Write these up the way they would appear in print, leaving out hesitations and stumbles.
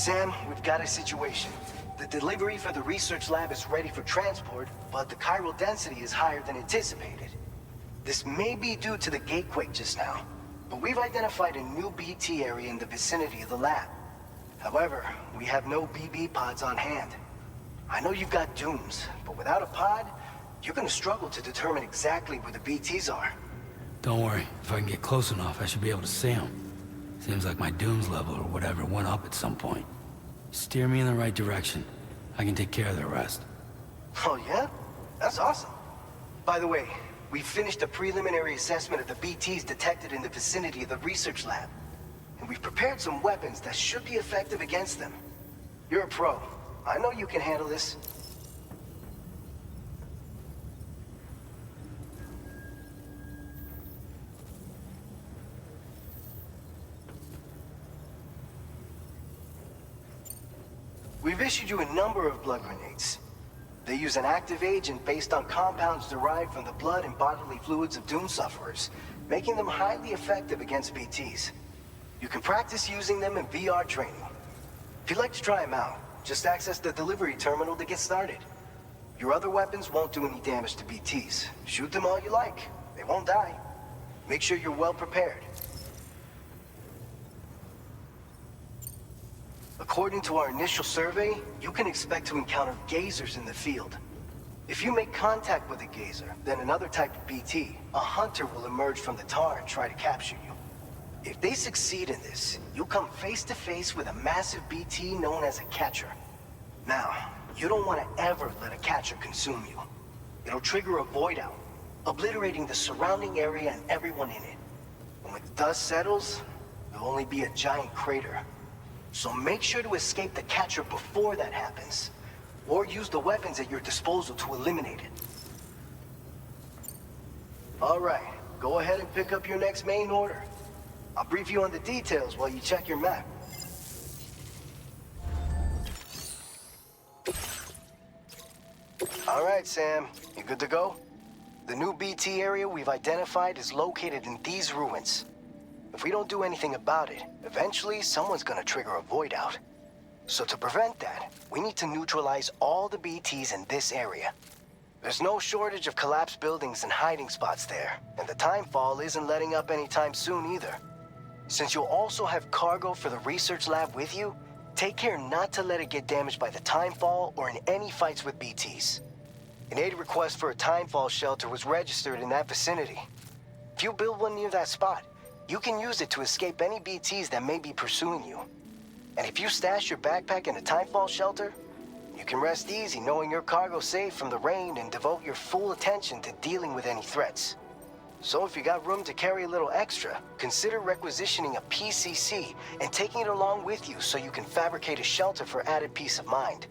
Sam, we've got a situation. The delivery for the research lab is ready for transport, but the chiral density is higher than anticipated. This may be due to the gatequake just now, but we've identified a new BT area in the vicinity of the lab. However, we have no BB pods on hand. I know you've got dooms, but without a pod, you're gonna struggle to determine exactly where the BTs are. Don't worry, if I can get close enough, I should be able to see them. Seems like my dooms level or whatever went up at some point. Steer me in the right direction. I can take care of the rest. Oh yeah? That's awesome. By the way, we finished a preliminary assessment of the BTs detected in the vicinity of the research lab. And we've prepared some weapons that should be effective against them. You're a pro. I know you can handle this. We've issued you a number of blood grenades. They use an active agent based on compounds derived from the blood and bodily fluids of Doom sufferers, making them highly effective against BTs. You can practice using them in VR training. If you'd like to try them out, just access the delivery terminal to get started. Your other weapons won't do any damage to BTs. Shoot them all you like. They won't die. Make sure you're well prepared. According to our initial survey, you can expect to encounter gazers in the field. If you make contact with a gazer, then another type of BT, a hunter will emerge from the tar and try to capture you. If they succeed in this, you'll come face to face with a massive BT known as a catcher. Now, you don't want to ever let a catcher consume you. It'll trigger a void out, obliterating the surrounding area and everyone in it. And when the dust settles, there'll only be a giant crater. So make sure to escape the catcher before that happens, or use the weapons at your disposal to eliminate it. All right, go ahead and pick up your next main order. I'll brief you on the details while you check your map. All right, Sam, you good to go? The new BT area we've identified is located in these ruins. If we don't do anything about it, eventually someone's gonna trigger a void out. So to prevent that, we need to neutralize all the BTs in this area. There's no shortage of collapsed buildings and hiding spots there, and the timefall isn't letting up anytime soon either. Since you'll also have cargo for the research lab with you, take care not to let it get damaged by the timefall or in any fights with BTs. An aid request for a timefall shelter was registered in that vicinity. If you build one near that spot, you can use it to escape any BTs that may be pursuing you. And if you stash your backpack in a timefall shelter, you can rest easy knowing your cargo's safe from the rain and devote your full attention to dealing with any threats. So if you got room to carry a little extra, consider requisitioning a PCC and taking it along with you so you can fabricate a shelter for added peace of mind.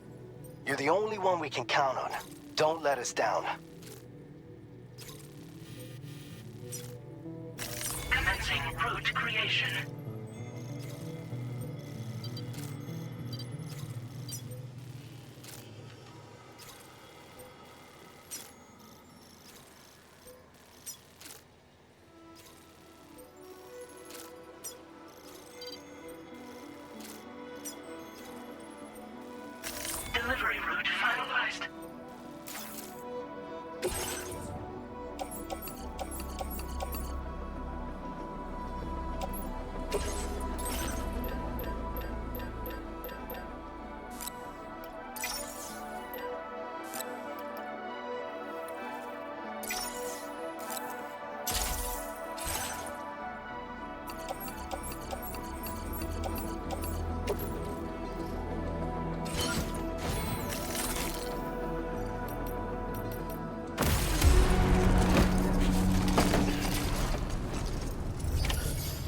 You're the only one we can count on. Don't let us down. Commencing route creation. Delivery route finalized.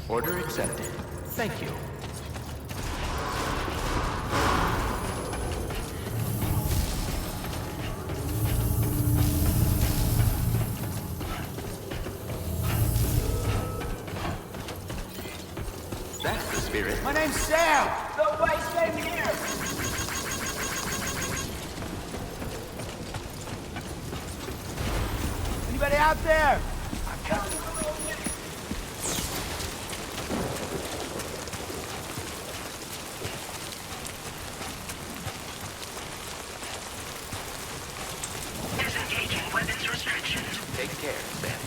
Order accepted. Thank you. That's the spirit. My name's Sam! Nobody stay here! Anybody out there? I'm coming. care, then.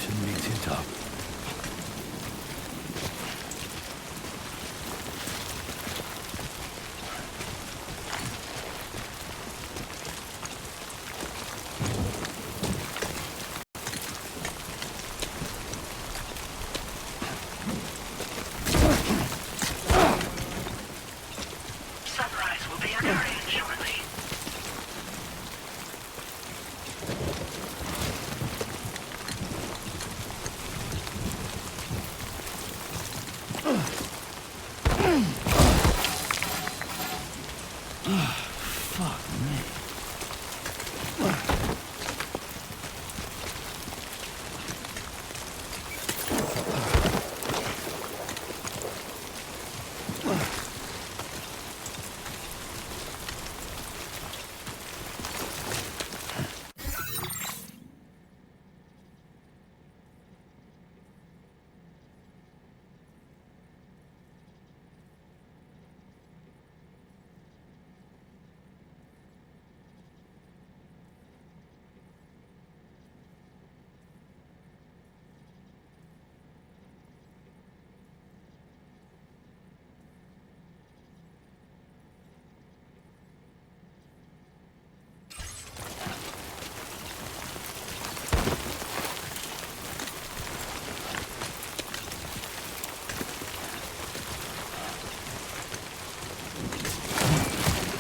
Shouldn't be too tough. Sunrise will be occurring shortly. Fuck me.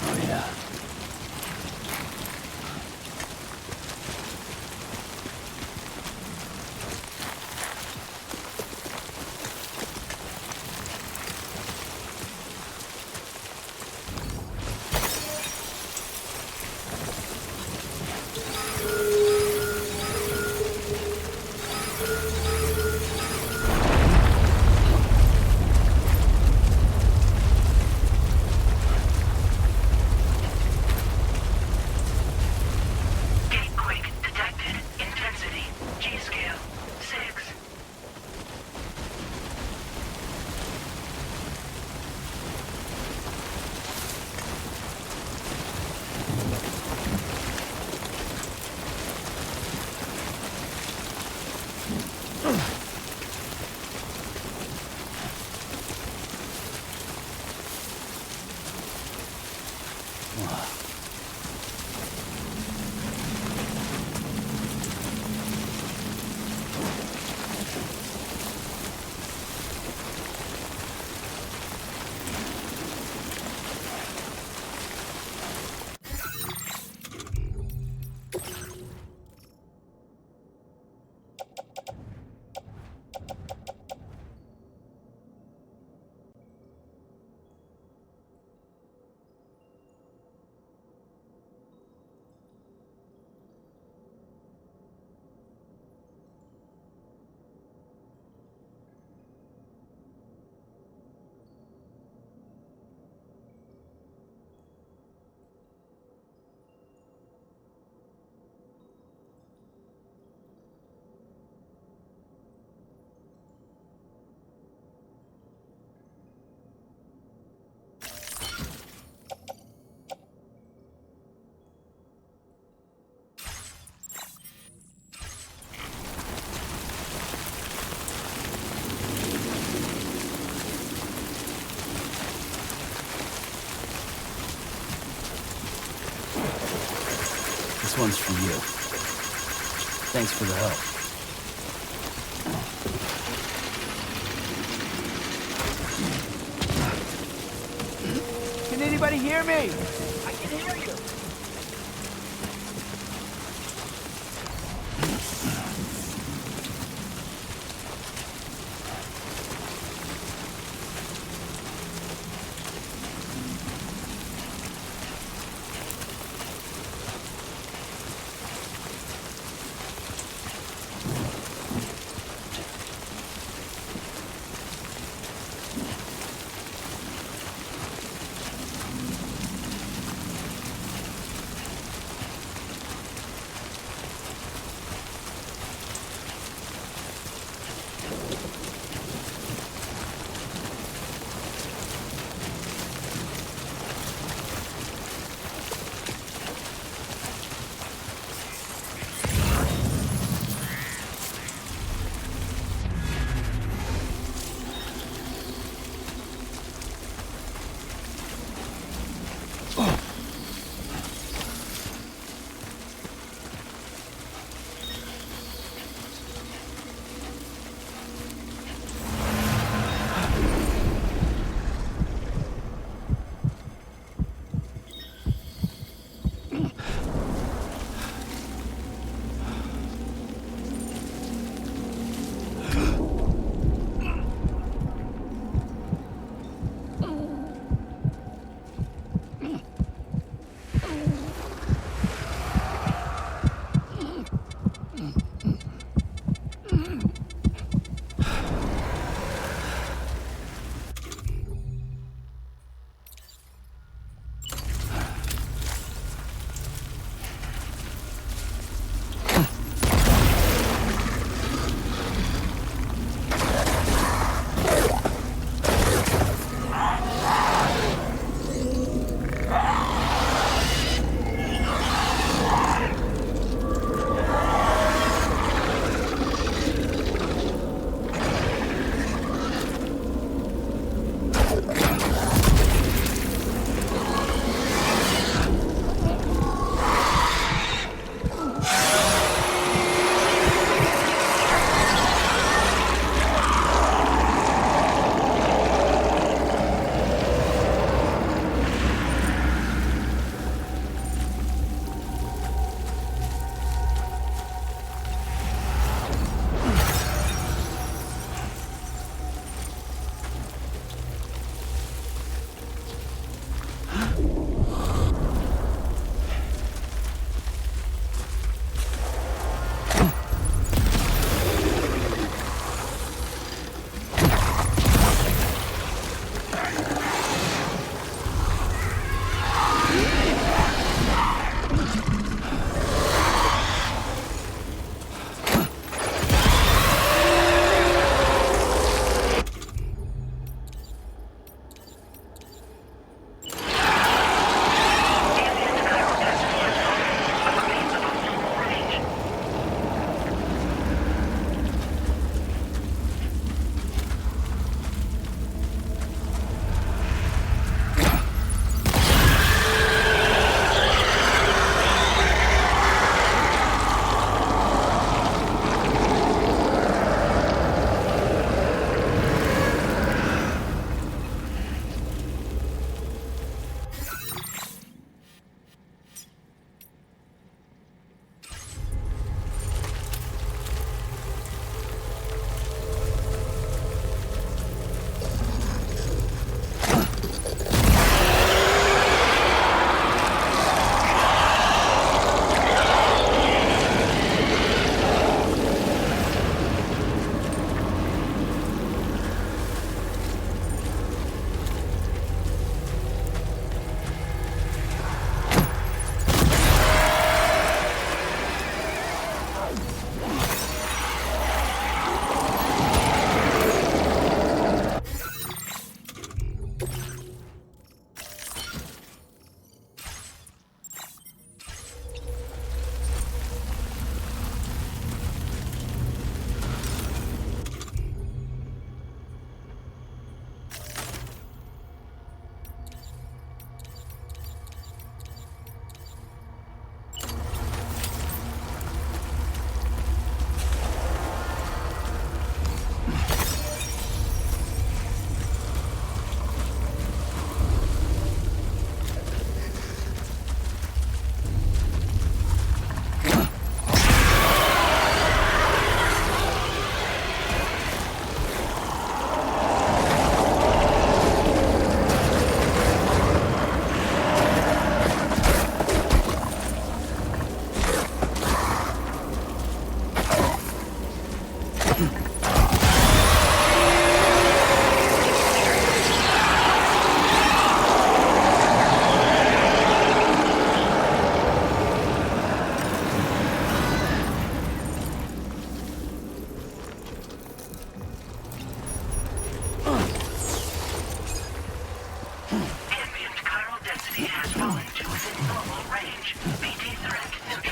Oh yeah. Gatequake detected. Intensity. G-scale. 6. This one's for you. Thanks for the help. Can anybody hear me? I can hear you.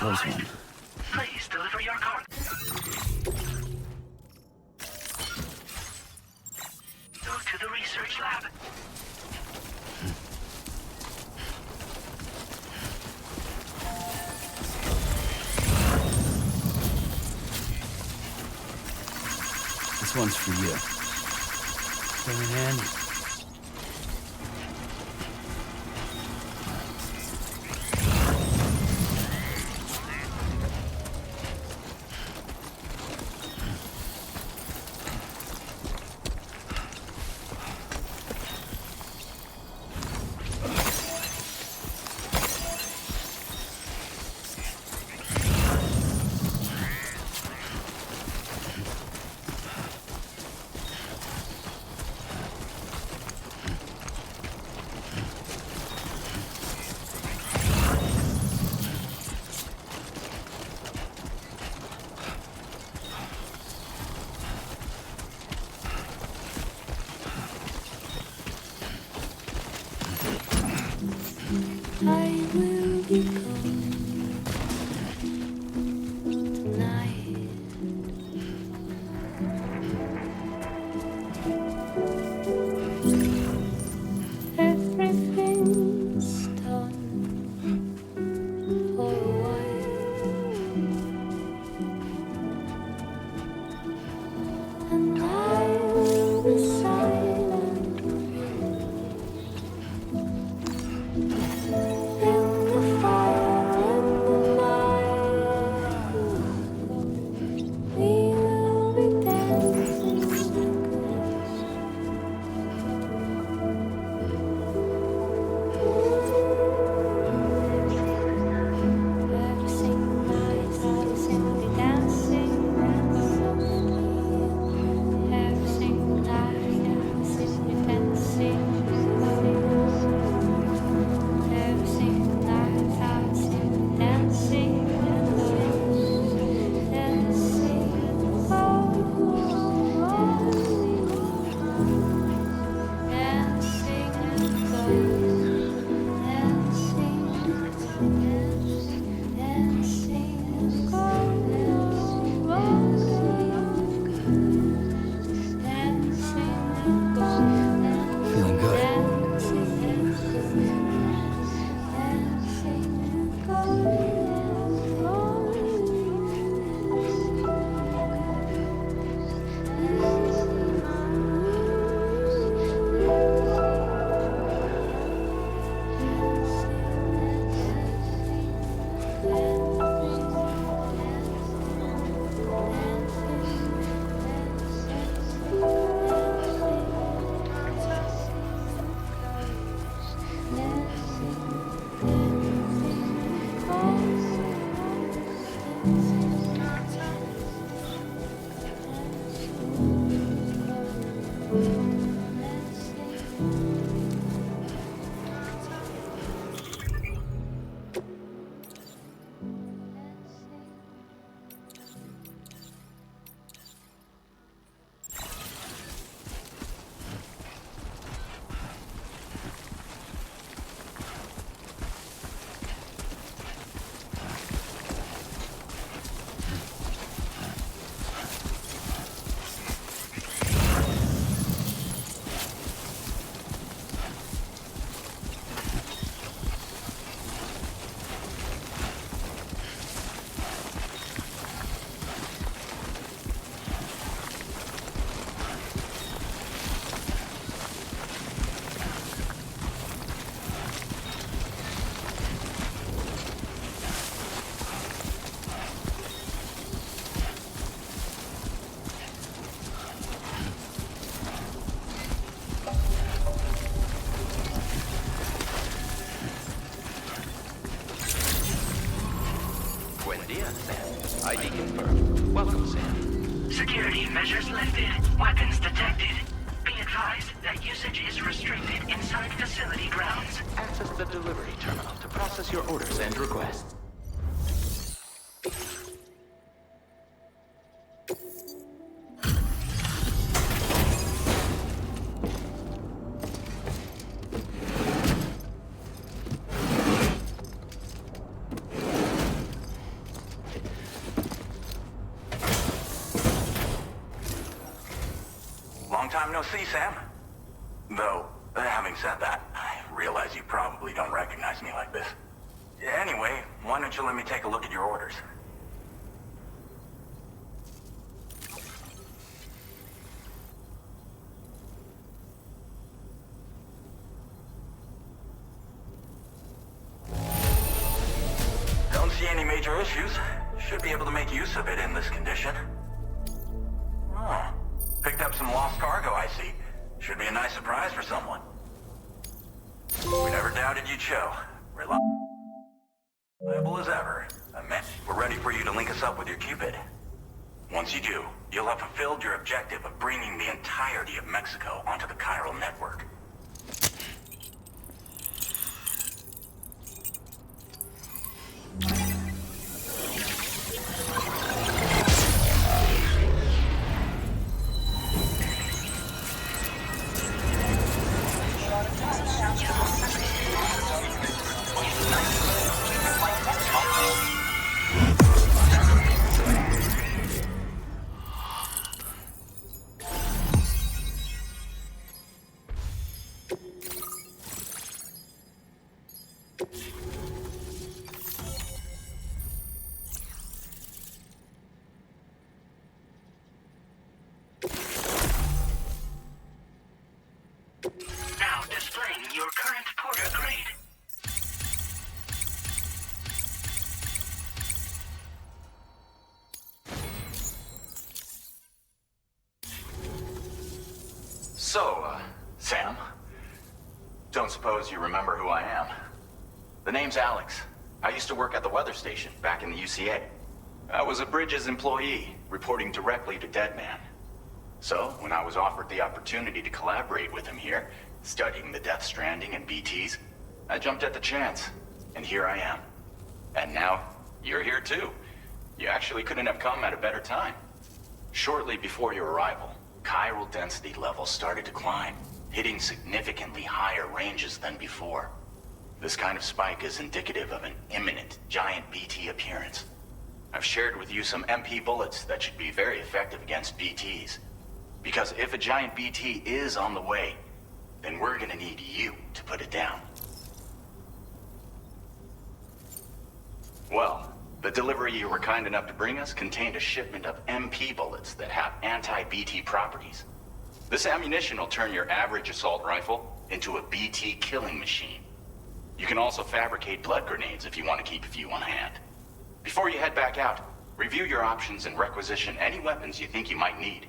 close one. Please deliver your cargo. Go to the research lab. This one's for you. Come in handy. I will be gone tonight. Everything's done for a while, and I will be silent with you. In the fire, in the night, we will be dancing circles. Every single night, I will simply dancing softly. Every single night, I will simply dancing slowly. Every single night I was simply dancing and dancing, Feeling good. Buen dia, Sam. ID confirmed. Welcome, Sam. Security measures lifted. Weapons detected. Be advised that usage is restricted inside facility grounds. Access the delivery terminal to process your orders and requests. Long time no see, Sam. Though, having said that, I realize you probably don't recognize me like this. Anyway, why don't you let me take a look at your orders? Don't see any major issues. Should be able to make use of it in this condition. Oh, picked up some lost cargo, I see. Should be a nice surprise for someone. We never doubted you'd show. Reliable as ever. We're ready for you to link us up with your Cupid. Once you do, you'll have fulfilled your objective of bringing the entirety of Mexico onto the chiral network. Now displaying your current porter grade. So, Sam, don't suppose you remember who I am? The name's Alex. I used to work at the weather station back in the UCA. I was a Bridges employee, reporting directly to Deadman. So, when I was offered the opportunity to collaborate with him here, studying the Death Stranding and BTs, I jumped at the chance, and here I am. And now, you're here too. You actually couldn't have come at a better time. Shortly before your arrival, chiral density levels started to climb, hitting significantly higher ranges than before. This kind of spike is indicative of an imminent giant BT appearance. I've shared with you some MP bullets that should be very effective against BTs. Because if a giant BT is on the way, then we're gonna need you to put it down. Well, the delivery you were kind enough to bring us contained a shipment of MP bullets that have anti-BT properties. This ammunition will turn your average assault rifle into a BT killing machine. You can also fabricate blood grenades if you want to keep a few on hand. Before you head back out, review your options and requisition any weapons you think you might need.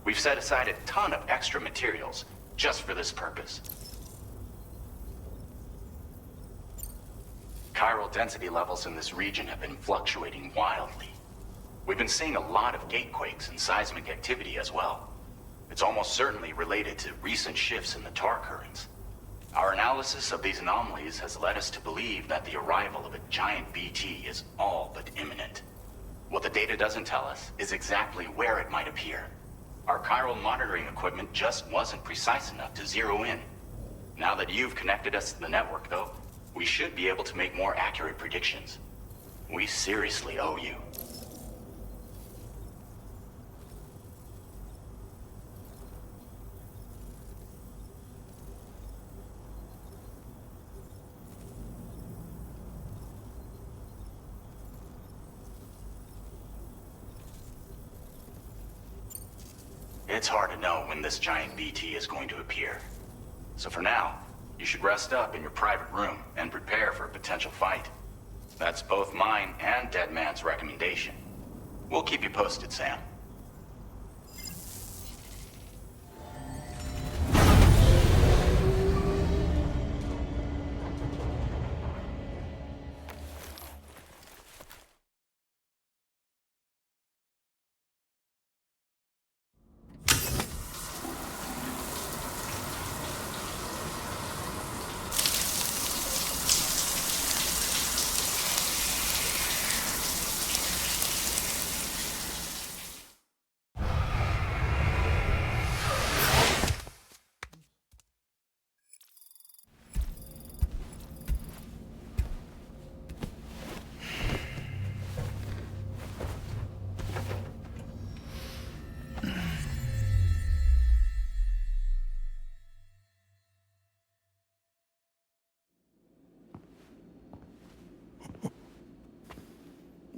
We've set aside a ton of extra materials just for this purpose. Chiral density levels in this region have been fluctuating wildly. We've been seeing a lot of gatequakes and seismic activity as well. It's almost certainly related to recent shifts in the tar currents. Our analysis of these anomalies has led us to believe that the arrival of a giant BT is all but imminent. What the data doesn't tell us is exactly where it might appear. Our chiral monitoring equipment just wasn't precise enough to zero in. Now that you've connected us to the network, though, we should be able to make more accurate predictions. We seriously owe you. It's hard to know when this giant BT is going to appear. So for now, you should rest up in your private room and prepare for a potential fight. That's both mine and Deadman's recommendation. We'll keep you posted, Sam.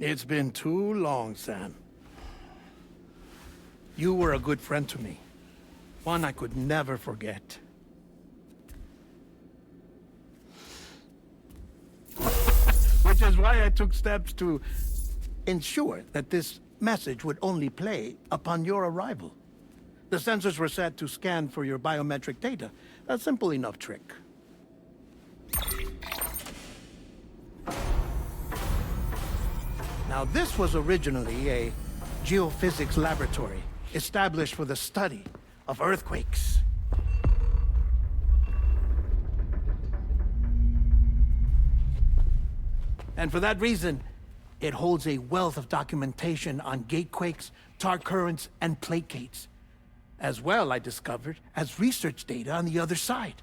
It's been too long, Sam. You were a good friend to me. One I could never forget. Which is why I took steps to ensure that this message would only play upon your arrival. The sensors were set to scan for your biometric data. A simple enough trick. Now, this was originally a geophysics laboratory established for the study of earthquakes. And for that reason, it holds a wealth of documentation on gatequakes, tar currents, and plate gates. As well, I discovered, as research data on the other side.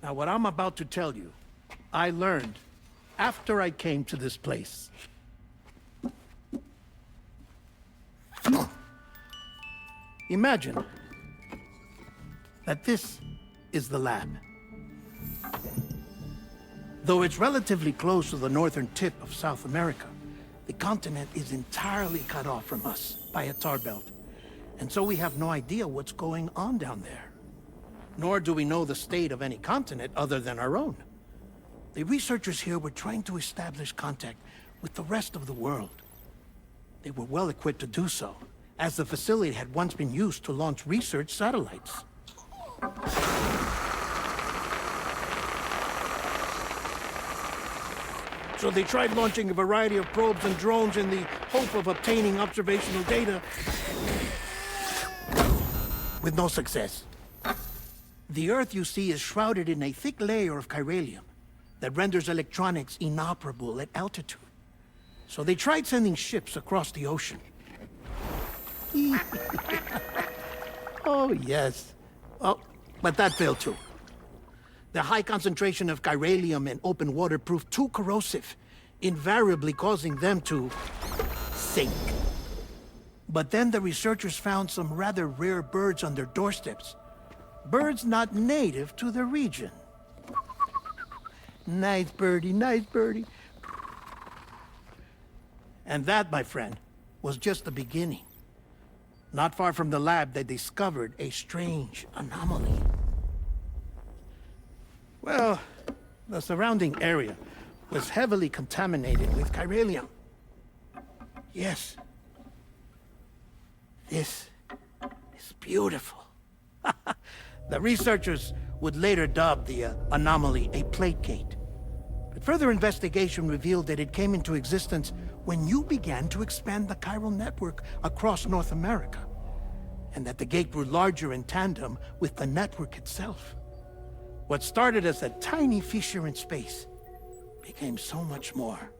Now, what I'm about to tell you, I learned after I came to this place. Imagine that this is the lab. Though it's relatively close to the northern tip of South America, the continent is entirely cut off from us by a tar belt. And so we have no idea what's going on down there. Nor do we know the state of any continent other than our own. The researchers here were trying to establish contact with the rest of the world. They were well equipped to do so, as the facility had once been used to launch research satellites. So they tried launching a variety of probes and drones in the hope of obtaining observational data, with no success. The Earth, you see, is shrouded in a thick layer of chiralium that renders electronics inoperable at altitude. So they tried sending ships across the ocean. Oh, yes. Oh, but that failed too. The high concentration of chiralium in open water proved too corrosive, invariably causing them to sink. But then the researchers found some rather rare birds on their doorsteps. Birds not native to the region. Nice birdie, nice birdie. And that, my friend, was just the beginning. Not far from the lab, they discovered a strange anomaly. Well, the surrounding area was heavily contaminated with chiralium. Yes. This is beautiful. The researchers would later dub the anomaly a plate gate. But further investigation revealed that it came into existence when you began to expand the chiral network across North America, and that the gate grew larger in tandem with the network itself. What started as a tiny fissure in space became so much more.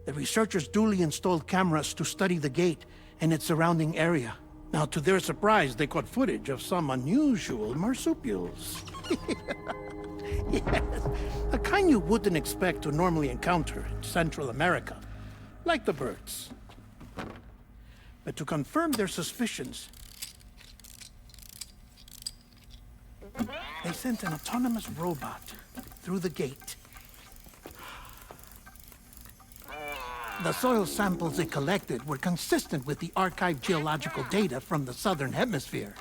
The researchers duly installed cameras to study the gate and its surrounding area. Now, to their surprise, they caught footage of some unusual marsupials. Yes, a kind you wouldn't expect to normally encounter in Central America, like the birds. But to confirm their suspicions, they sent an autonomous robot through the gate. The soil samples it collected were consistent with the archived geological data from the southern hemisphere.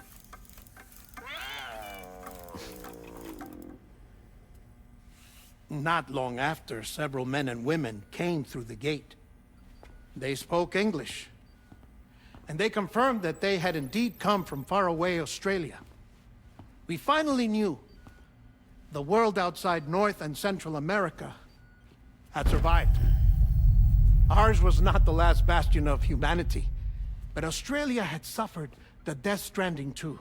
Not long after, several men and women came through the gate. They spoke English, and they confirmed that they had indeed come from faraway Australia. We finally knew the world outside North and Central America had survived. Ours was not the last bastion of humanity, but Australia had suffered the death stranding too.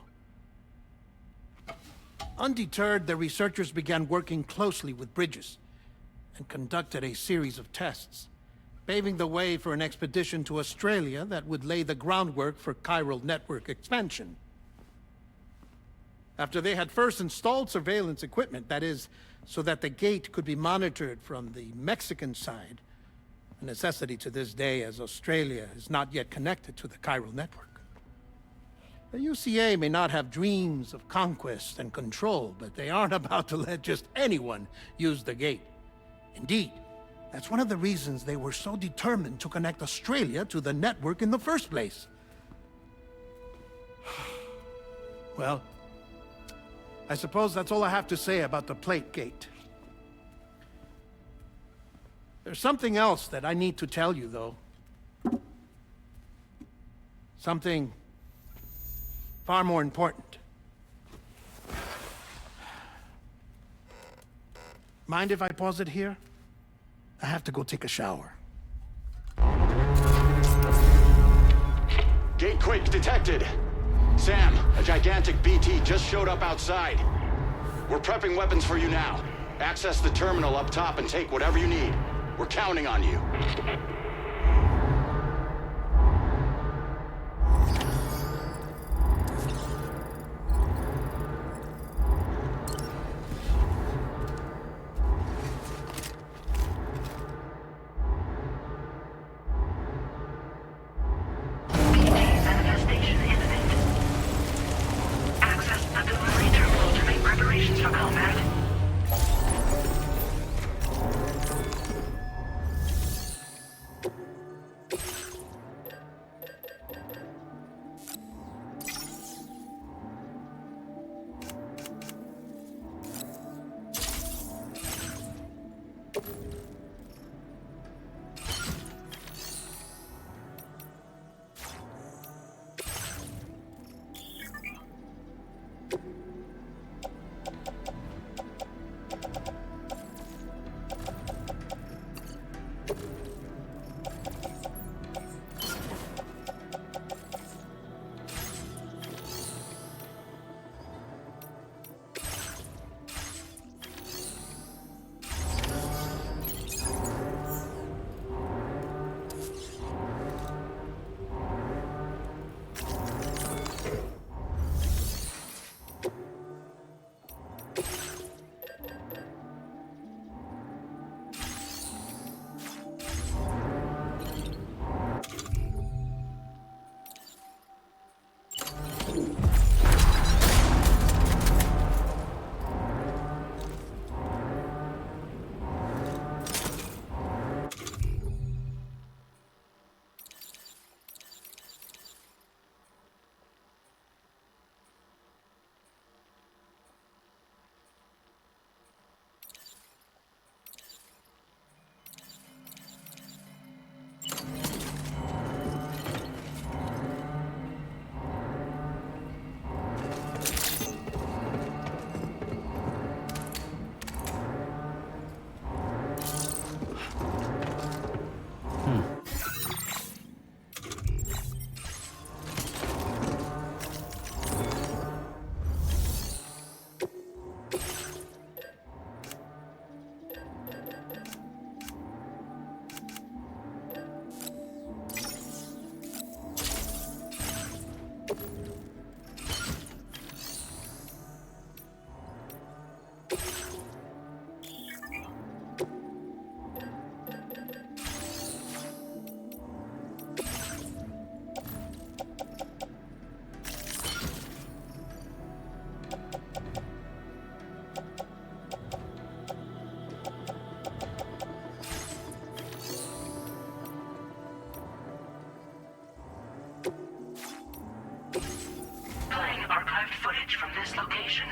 Undeterred, the researchers began working closely with Bridges and conducted a series of tests, paving the way for an expedition to Australia that would lay the groundwork for chiral network expansion. After they had first installed surveillance equipment, that is, so that the gate could be monitored from the Mexican side, a necessity to this day as Australia is not yet connected to the chiral network. The UCA may not have dreams of conquest and control, but they aren't about to let just anyone use the gate. Indeed, that's one of the reasons they were so determined to connect Australia to the network in the first place. Well, I suppose that's all I have to say about the Plate Gate. There's something else that I need to tell you, though. Something far more important. Mind if I pause it here? I have to go take a shower. Gate quake detected. Sam, a gigantic BT just showed up outside. We're prepping weapons for you now. Access the terminal up top and take whatever you need. We're counting on you. Manifestation imminent. Access the delivery terminal to make preparations for combat. Playing archived footage from this location.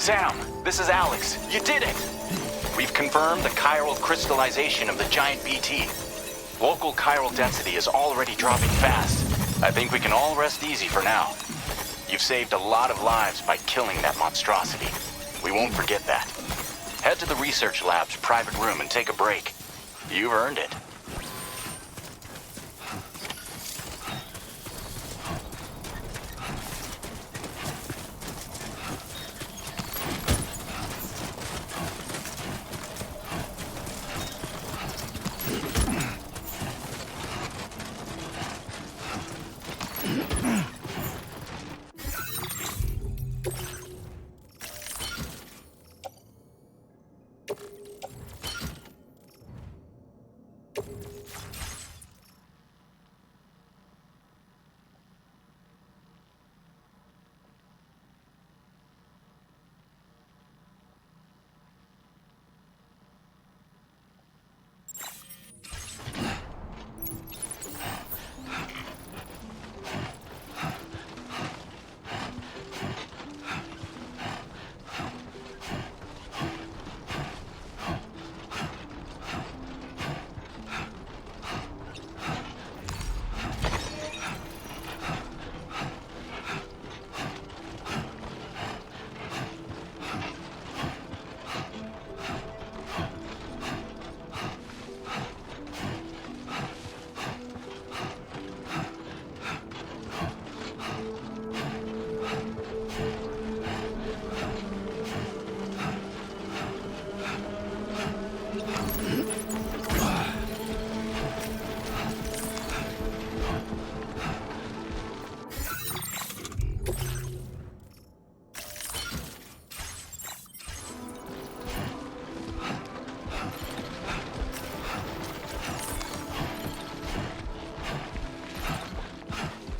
Sam, this is Alex. You did it! We've confirmed the chiral crystallization of the giant BT. Local chiral density is already dropping fast. I think we can all rest easy for now. You've saved a lot of lives by killing that monstrosity. We won't forget that. Head to the research lab's private room and take a break. You've earned it.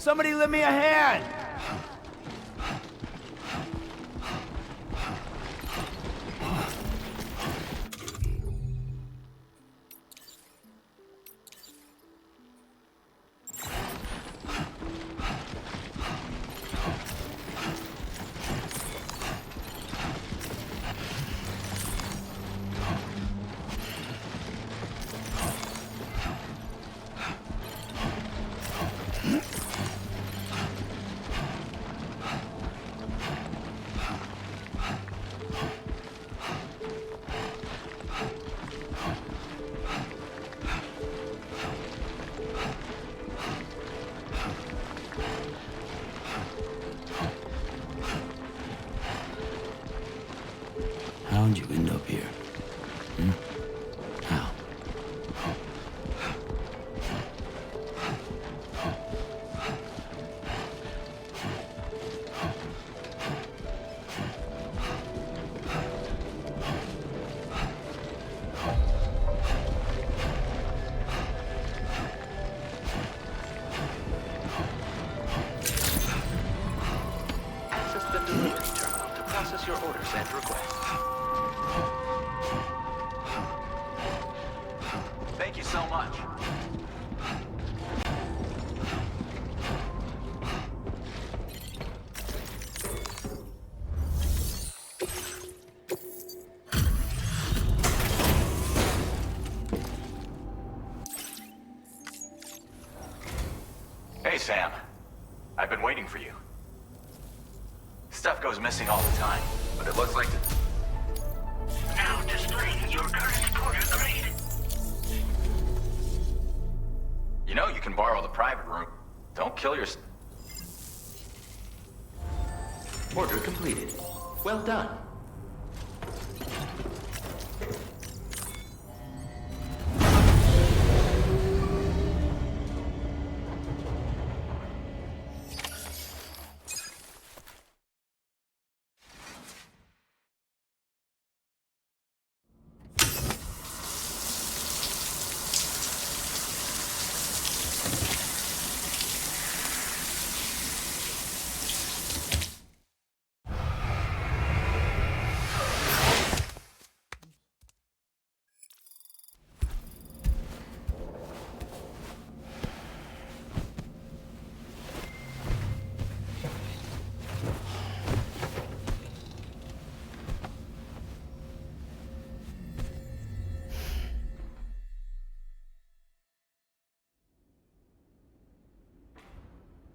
Somebody lend me a hand! How'd you end up here? How? Access the delivery terminal to process your orders and requests. Thank you so much. Hey, Sam. I've been waiting for you. Stuff goes missing all the time, but it looks like Now displaying your current quarter grade. you know you can borrow the private room. Don't kill your... Order completed. Well done.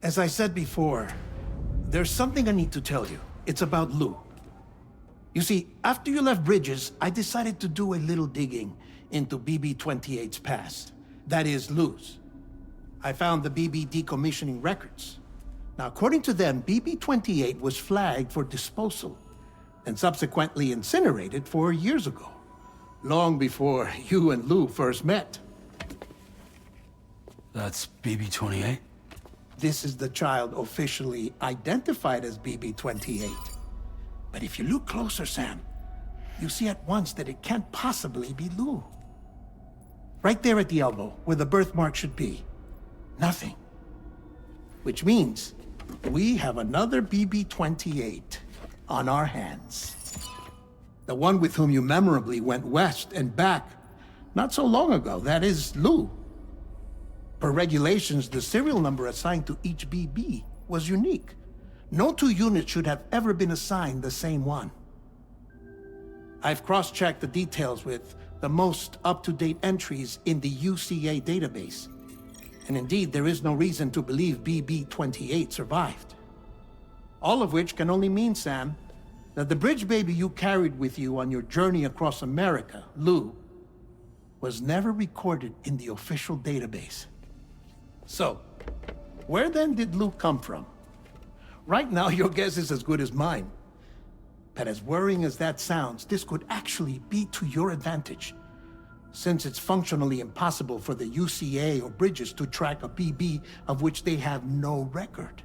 As I said before, there's something I need to tell you. It's about Lou. You see, after you left Bridges, I decided to do a little digging into BB-28's past. That is, Lou's. I found the BB decommissioning records. Now, according to them, BB-28 was flagged for disposal and subsequently incinerated 4 years ago, long before you and Lou first met. That's BB-28? This is the child officially identified as BB-28. But if you look closer, Sam, you see at once that it can't possibly be Lou. Right there at the elbow, where the birthmark should be. Nothing. Which means we have another BB-28 on our hands. The one with whom you memorably went west and back not so long ago, that is Lou. Per regulations, the serial number assigned to each BB was unique. No two units should have ever been assigned the same one. I've cross-checked the details with the most up-to-date entries in the UCA database. And indeed, there is no reason to believe BB-28 survived. All of which can only mean, Sam, that the bridge baby you carried with you on your journey across America, Lou, was never recorded in the official database. So, where then did Lou come from? Right now, your guess is as good as mine. But as worrying as that sounds, this could actually be to your advantage, since it's functionally impossible for the UCA or Bridges to track a BB of which they have no record.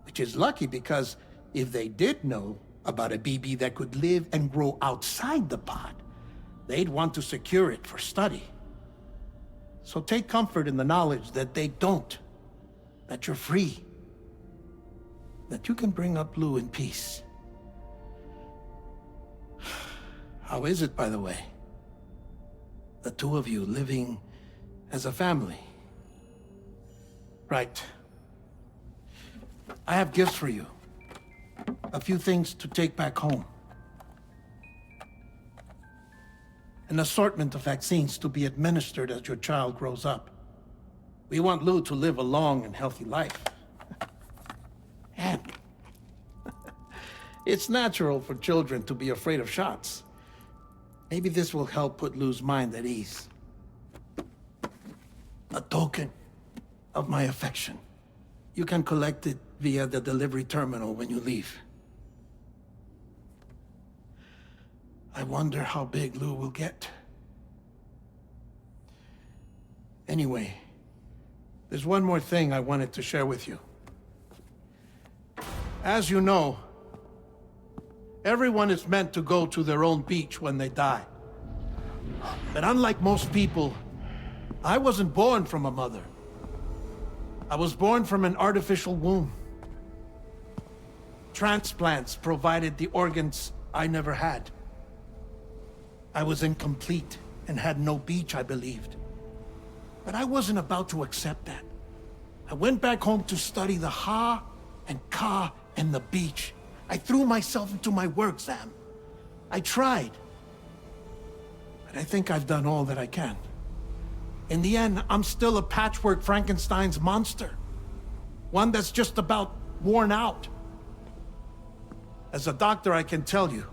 Which is lucky because if they did know about a BB that could live and grow outside the pod, they'd want to secure it for study. So take comfort in the knowledge that they don't, that you're free, that you can bring up Lou in peace. How is it, by the way? The two of you living as a family. Right. I have gifts for you. A few things to take back home. An assortment of vaccines to be administered as your child grows up. We want Lou to live a long and healthy life. And it's natural for children to be afraid of shots. Maybe this will help put Lou's mind at ease. A token of my affection. You can collect it via the delivery terminal when you leave. I wonder how big Lou will get. Anyway, there's one more thing I wanted to share with you. As you know, everyone is meant to go to their own beach when they die. But unlike most people, I wasn't born from a mother. I was born from an artificial womb. Transplants provided the organs I never had. I was incomplete and had no beach, I believed. But I wasn't about to accept that. I went back home to study the Ha and Ka and the beach. I threw myself into my work, Sam. I tried. But I think I've done all that I can. In the end, I'm still a patchwork Frankenstein's monster. One that's just about worn out. As a doctor, I can tell you,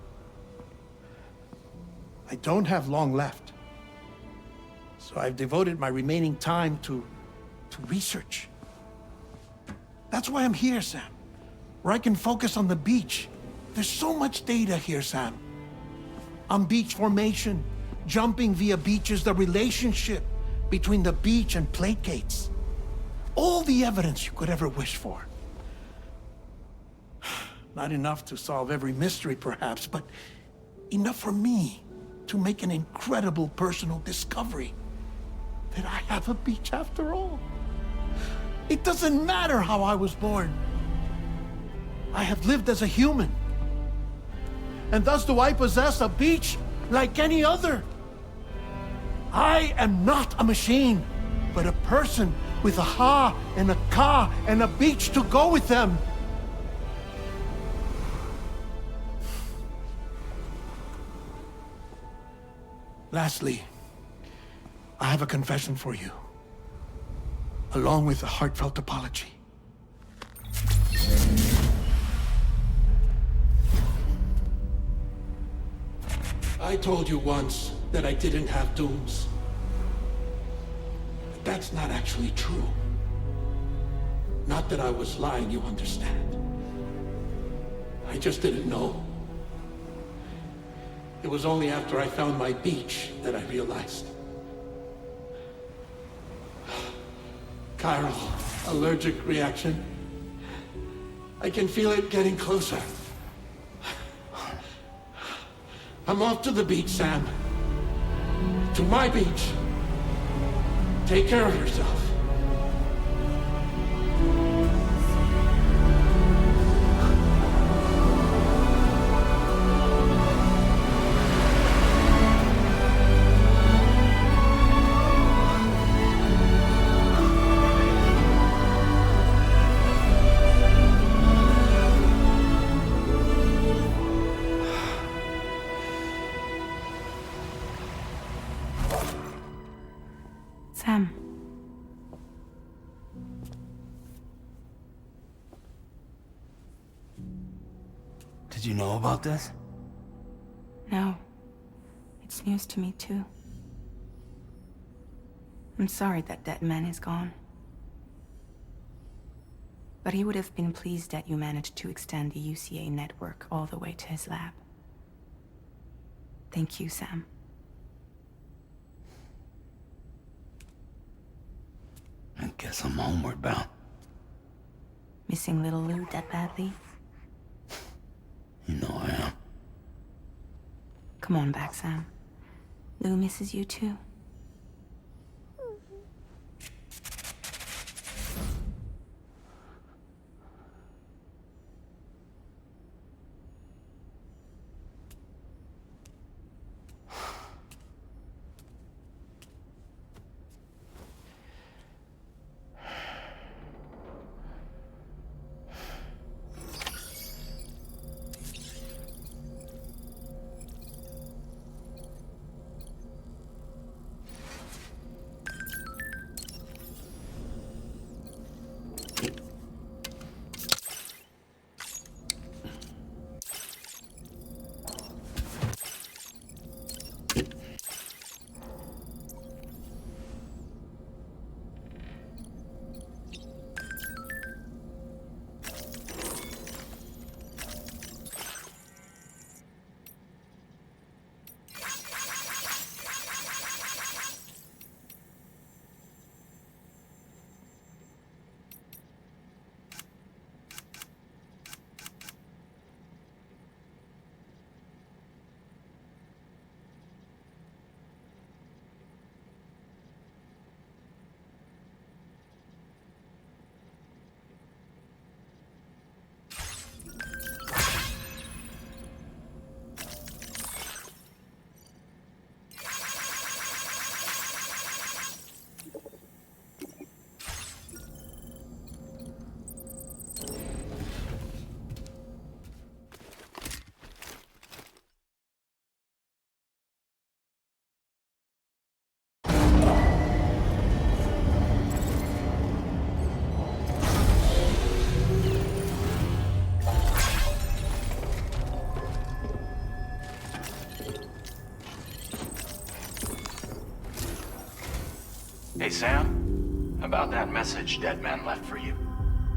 I don't have long left. So I've devoted my remaining time to research. That's why I'm here, Sam. Where I can focus on the beach. There's so much data here, Sam. On beach formation, jumping via beaches, the relationship between the beach and plate gates. All the evidence you could ever wish for. Not enough to solve every mystery, perhaps, but enough for me to make an incredible personal discovery that I have a beach after all. It doesn't matter how I was born. I have lived as a human. And thus do I possess a beach like any other. I am not a machine, but a person with a Ha and a Ka and a beach to go with them. Lastly, I have a confession for you, along with a heartfelt apology. I told you once that I didn't have dooms. But that's not actually true. Not that I was lying, you understand. I just didn't know. It was only after I found my beach that I realized. Chiral allergic reaction. I can feel it getting closer. I'm off to the beach, Sam. To my beach. Take care of yourself. Sam. Did you know about this? No. It's news to me, too. I'm sorry that that man is gone. But he would have been pleased that you managed to extend the UCA network all the way to his lab. Thank you, Sam. I guess I'm homeward bound. Missing little Lou that badly? You know I am. Come on back, Sam. Lou misses you too. Hey, Sam. About that message Deadman left for you.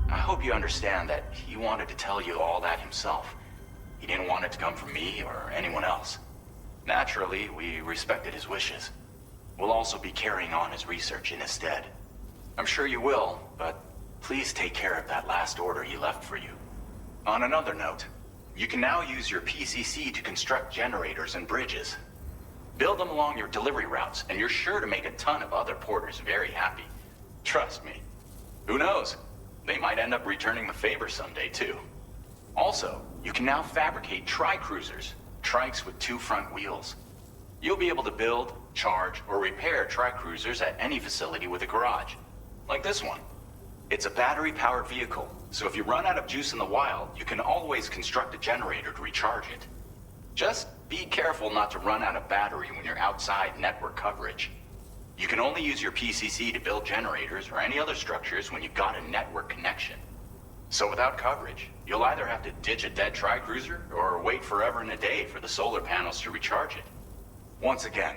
I hope you understand that he wanted to tell you all that himself. He didn't want it to come from me or anyone else. Naturally, we respected his wishes. We'll also be carrying on his research in his stead. I'm sure you will, but please take care of that last order he left for you. On another note, you can now use your PCC to construct generators and bridges. Build them along your delivery routes, and you're sure to make a ton of other porters very happy. Trust me. Who knows? They might end up returning the favor someday, too. Also, you can now fabricate tri-cruisers, trikes with 2 front wheels. You'll be able to build, charge, or repair tri-cruisers at any facility with a garage. Like this one. It's a battery-powered vehicle, so if you run out of juice in the wild, you can always construct a generator to recharge it. Just be careful not to run out of battery when you're outside network coverage. You can only use your PCC to build generators or any other structures when you've got a network connection. So without coverage, you'll either have to ditch a dead tri-cruiser or wait forever and a day for the solar panels to recharge it. Once again,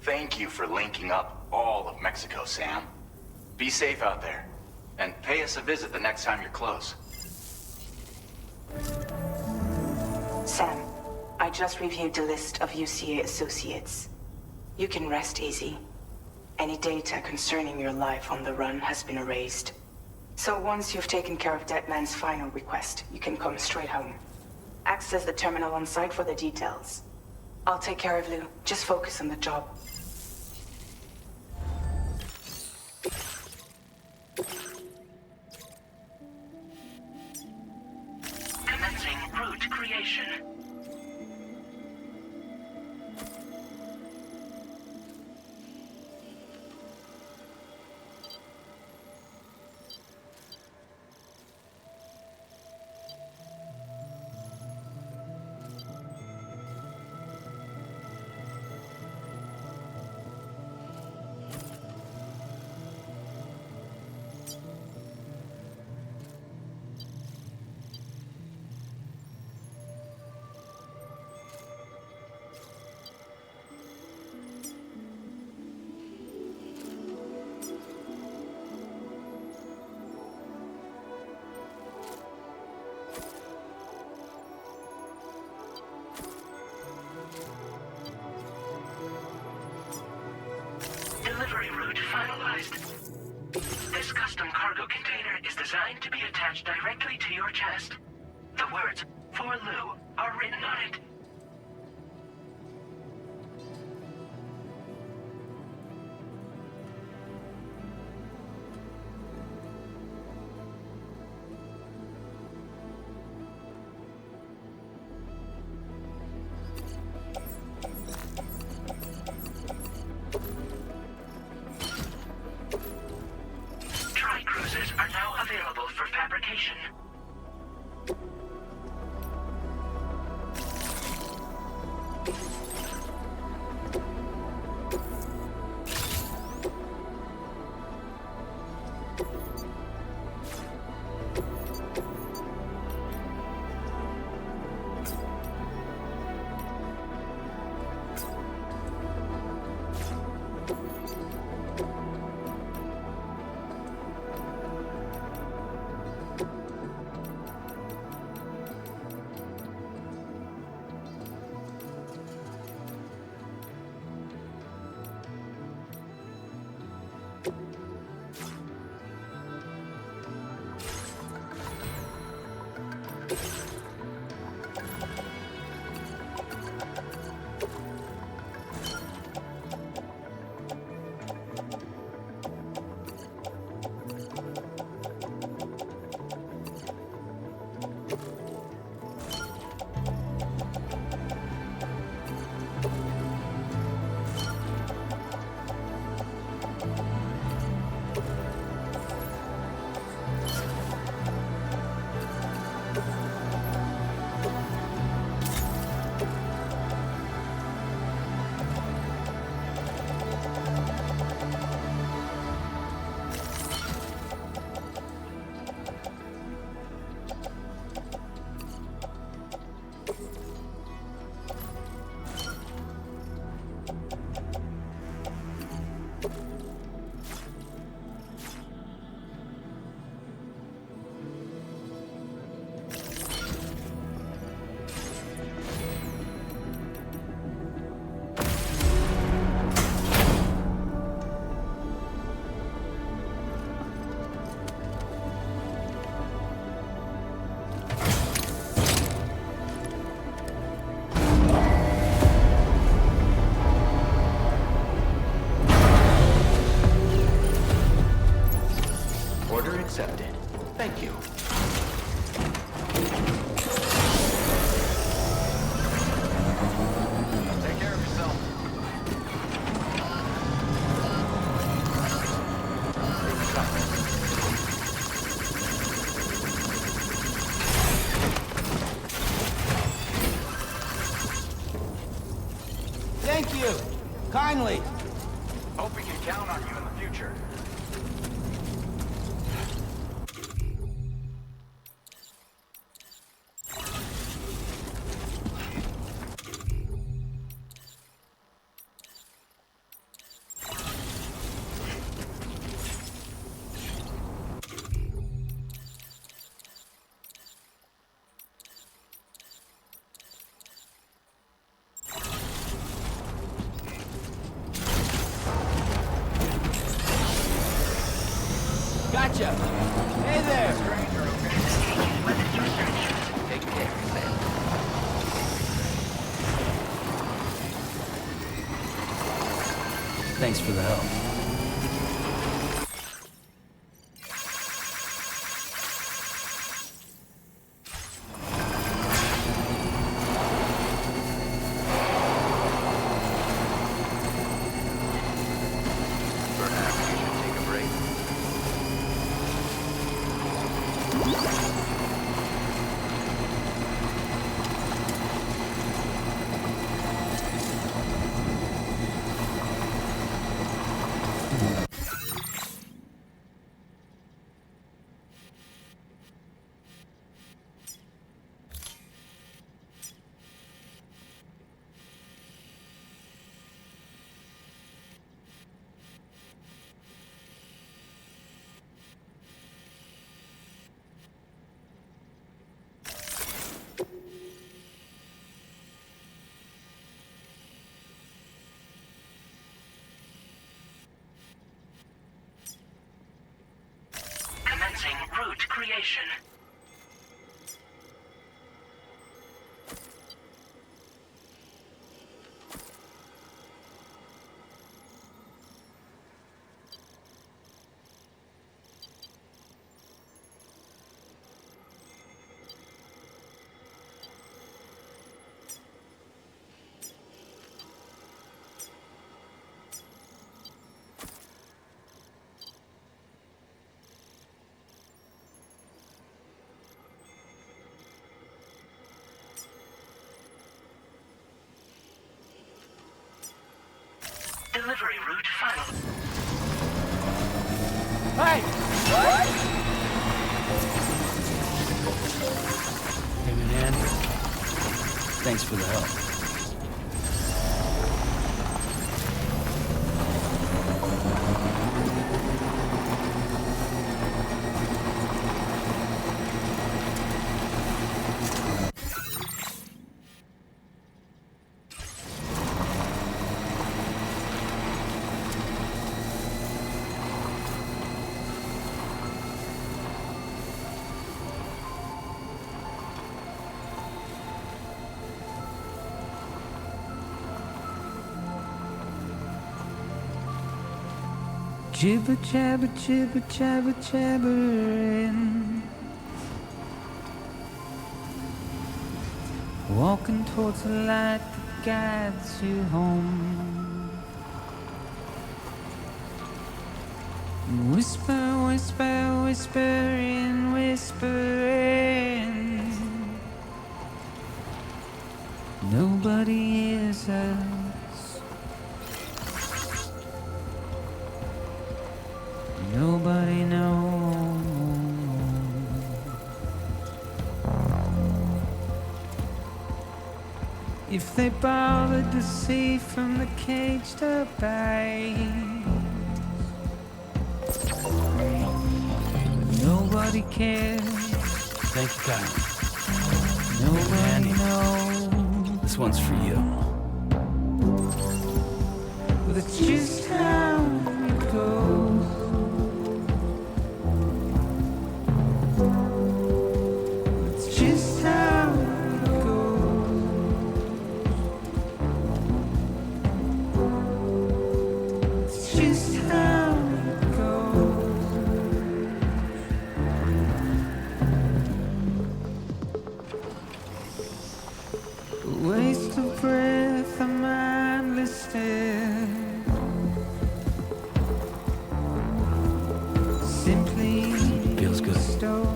thank you for linking up all of Mexico, Sam. Be safe out there, and pay us a visit the next time you're close. Sam, I just reviewed the list of UCA associates. You can rest easy. Any data concerning your life on the run has been erased. So once you've taken care of Deadman's final request, you can come straight home. Access the terminal on site for the details. I'll take care of Lou. Just focus on the job. Commencing route creation. Delivery route finalized. This custom cargo container is designed to be attached directly to your chest. The words, "For Lou," are written on it. Tri-cruisers are now available for fabrication. Accepted. Thank you. Take care of yourself. Thank you. Kindly. Hope we can count on you in the future. gotcha. Hey there. Take care, Sam. Thanks for the help. Perhaps you should take a break. Commencing route creation. Delivery route final. Hey! What? Hey, man. Thanks for the help. Jibber jabber jibber jabber jabbering, walking towards the light that guides you home. Whisper, whisper, whispering, whispering. Nobody hears us. Nobody knows. If they bothered to see from the caged up eyes, nobody cares. Thank you, Kyle. Nobody knows. This one's for you. But it's just how it goes. It's just how it goes. It's just how it goes. A waste of breath, a mindless stare. Simply Feels good. stone.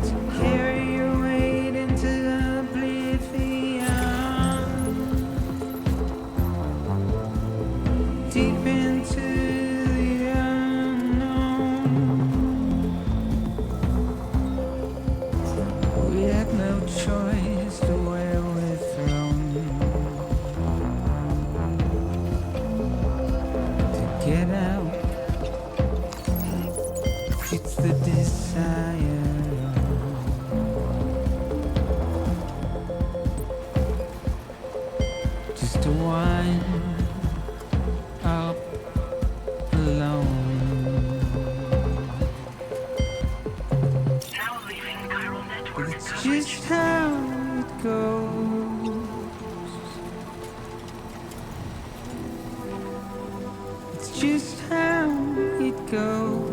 To carry your weight into oblivion, deep into the unknown. We had no choice to where we're thrown. To get out, it's the desire. Just to whine just how it goes. It's just how it goes.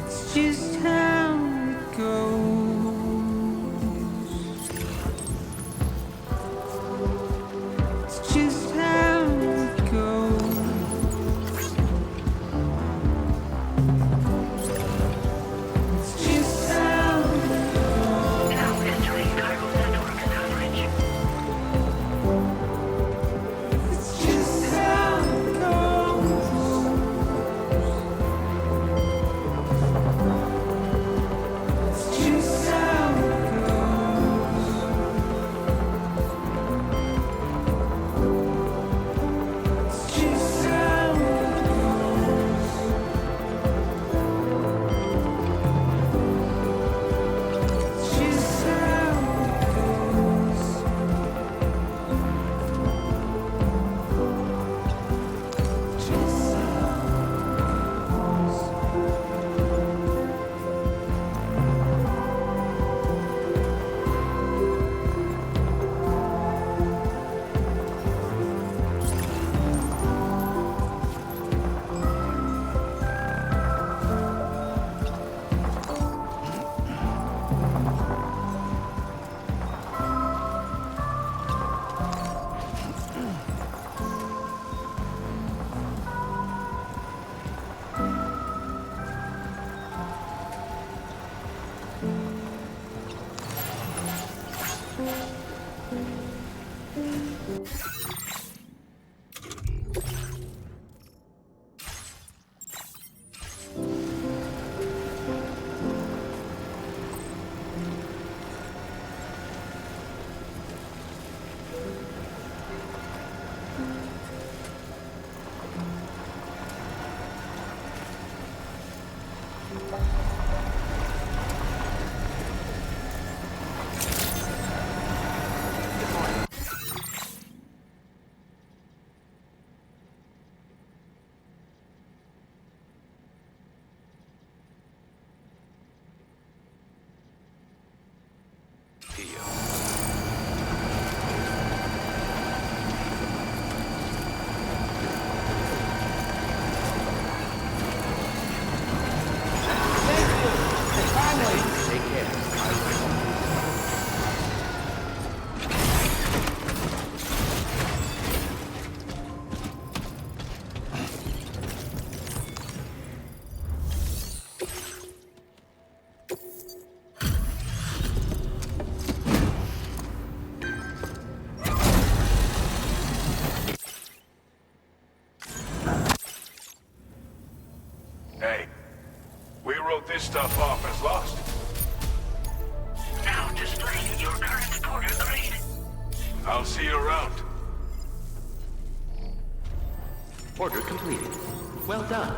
It's just how it goes. It's just how it goes. It's just how it goes. Now entering cargo network coverage. It's just how it goes. It's just how it goes. It's just how it goes. It's just how it goes. Just Hey, we wrote this stuff off as lost. Now displaying your current porter grade. I'll see you around. Order completed. Well done.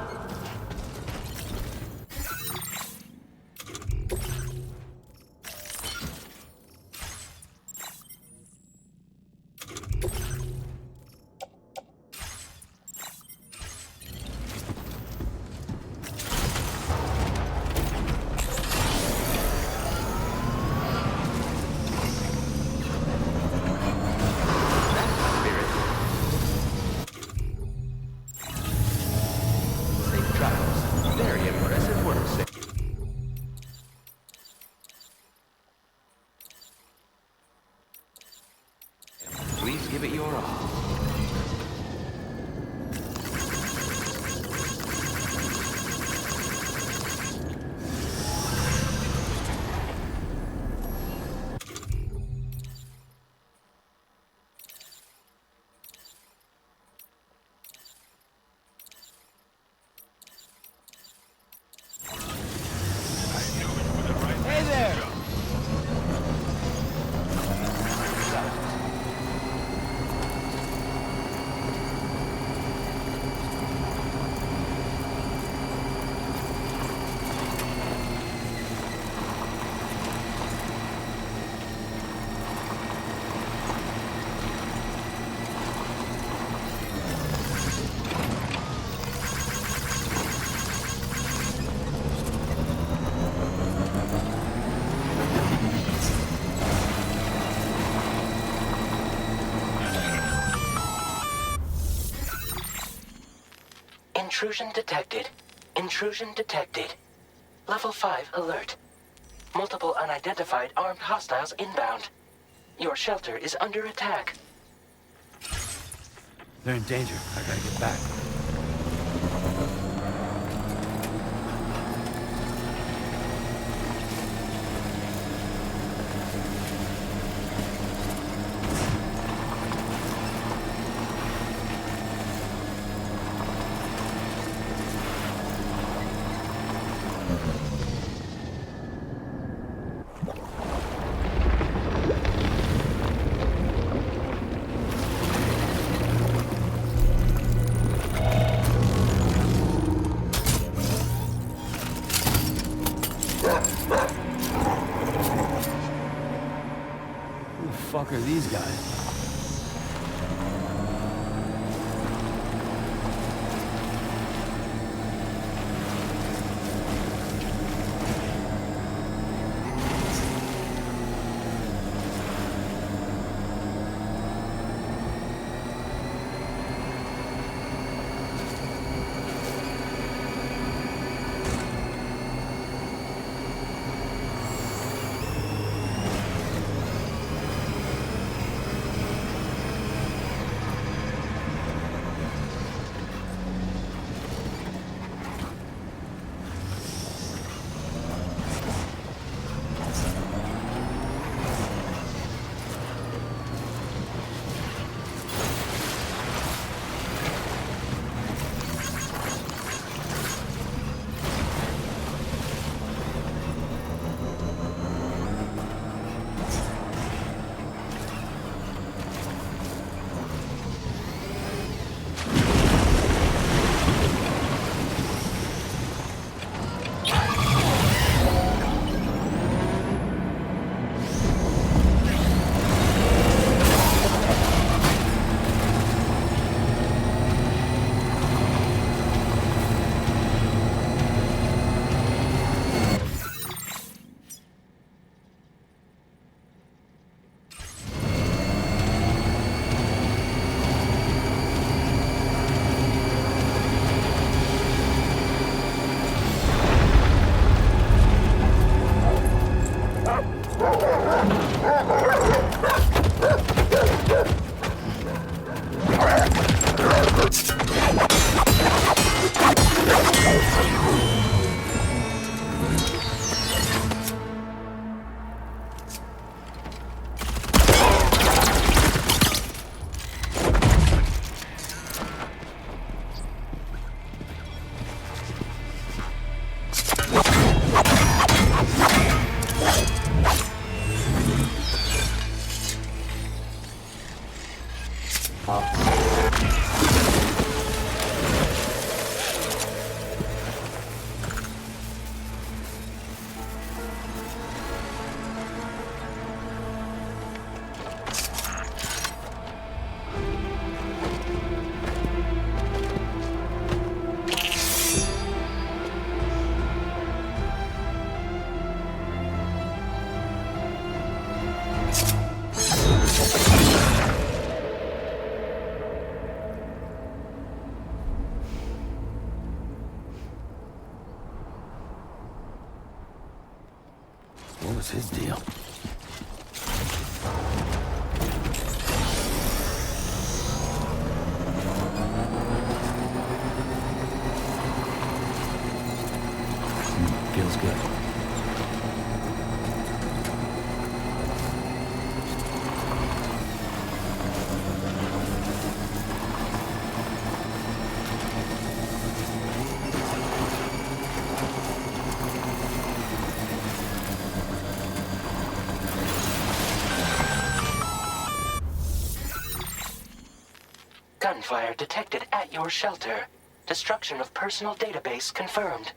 Safe Intrusion detected. Intrusion detected. Level 5 alert. Multiple unidentified armed hostiles inbound. Your shelter is under attack. They're in danger. I gotta get back. Who the fuck are these guys? What was his deal? Feels good. Gunfire detected at your shelter. Destruction of personal database confirmed.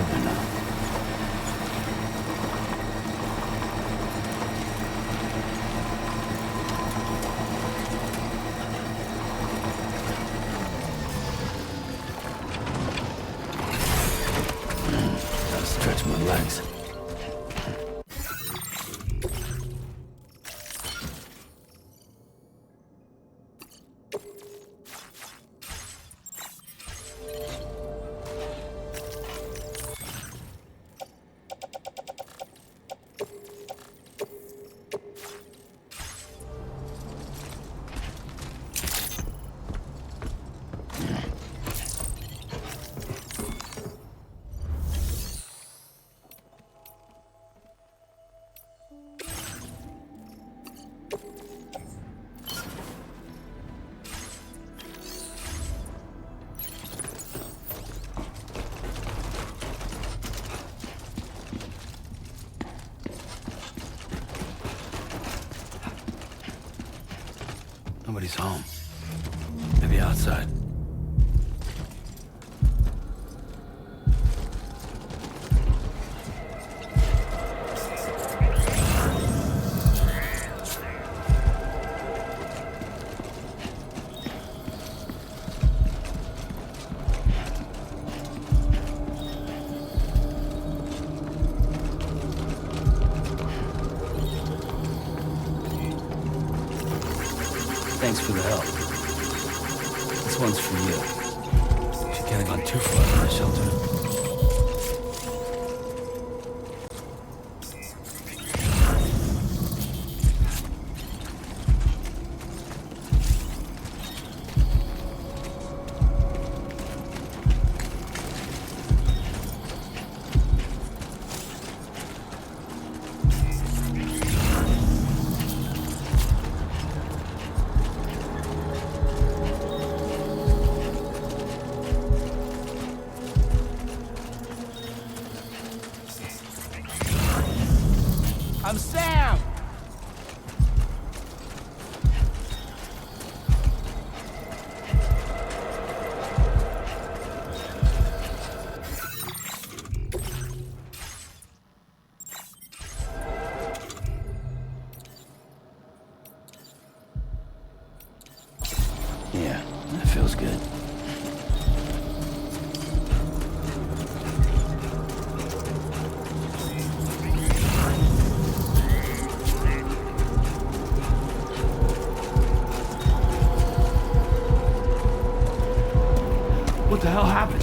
working now. Gotta stretch my legs. Nobody's home. Maybe outside. Thanks for the help. This one's for you. She can't have gone too far from the shelter. I'm Sam! Yeah, that feels good. What the hell happened?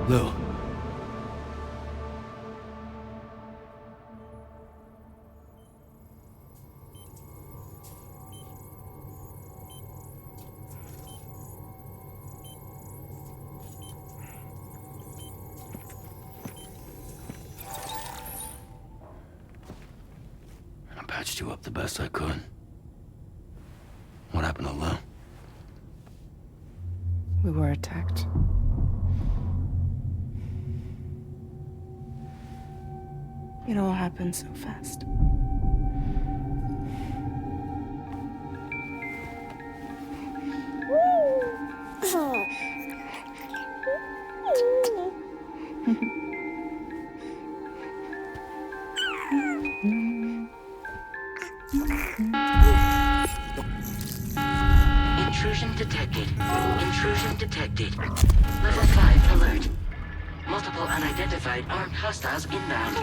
Lou. I patched you up the best I could. What happened to Lou? We were attacked. It all happened so fast. Intrusion detected. Intrusion detected. Level 5 alert. Multiple unidentified armed hostiles inbound.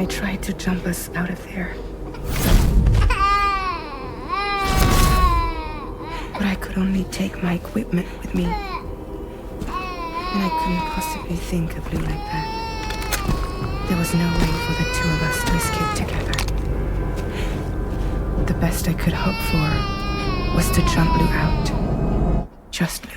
I tried to jump us out of there. But I could only take my equipment with me. And I couldn't possibly think of Lou like that. There was no way for the two of us to escape together. The best I could hope for was to jump Lou out. Just Lou.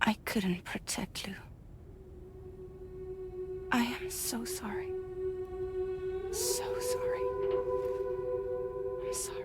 I couldn't protect Lou. I am so sorry. So sorry. I'm sorry.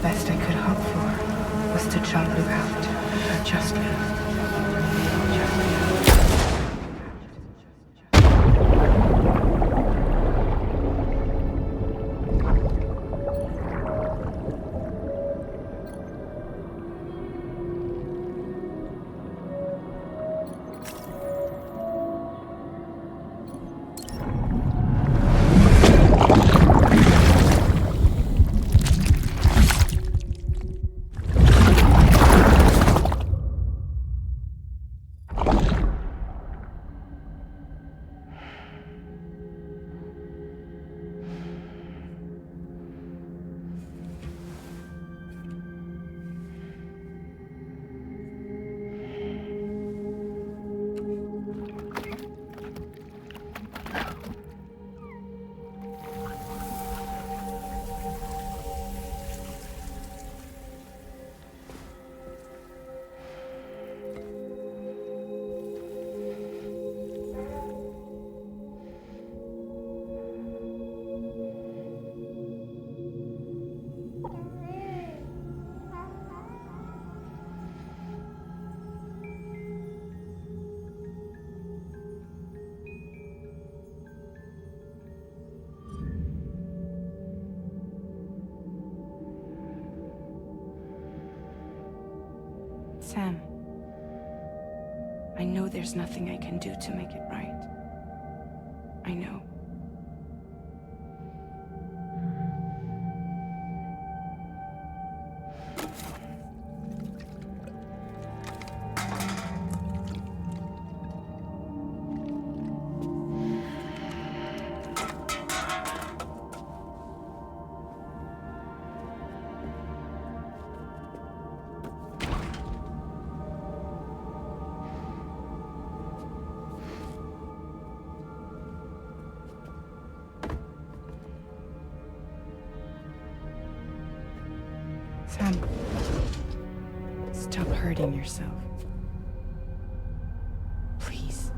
best I could hope for was to jump Lou out. Or just Lou. Sam, I know there's nothing I can do to make it right. I know. Sam, stop hurting yourself. Please.